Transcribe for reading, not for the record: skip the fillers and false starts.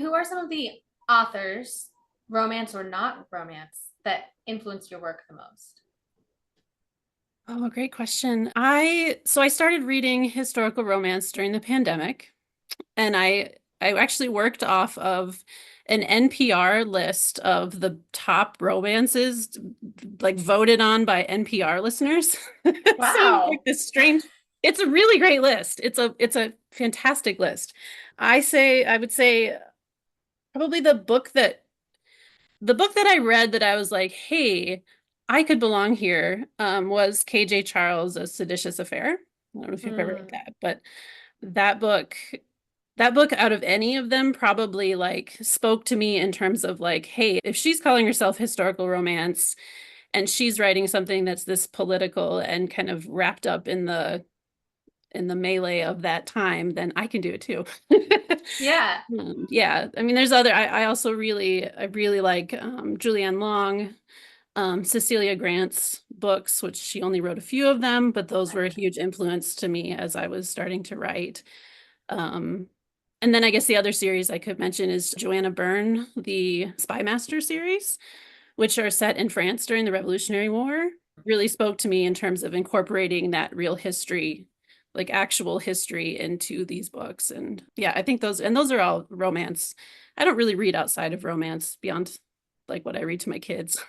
Who are some of the authors, romance or not romance, that influenced your work the most? Oh, great question. I started reading historical romance during the pandemic, and I actually worked off of an NPR list of the top romances like voted on by NPR listeners. So like Wow. this strange, it's a really great list. It's a fantastic list. I would say probably the book that I read that I was like, hey, I could belong here, was KJ Charles' A Seditious Affair. I don't know if you've ever read Mm. that, but that book, that book out of any of them probably like spoke to me in terms of like, hey, if she's calling herself historical romance and she's writing something that's this political and kind of wrapped up in the melee of that time, then I can do it too. Yeah. Yeah, I mean, there's other. I really like Julianne Long, Cecilia Grant's books, which she only wrote a few of them, but those were a Right. huge influence to me as I was starting to write. Um, and then I guess the other series I could mention is Joanna Bourne, the Spymaster series, which are set in France during the Revolutionary War, really spoke to me in terms of incorporating that real history, like actual history into these books. And yeah, I think those are all romance. I don't really read outside of romance beyond like what I read to my kids.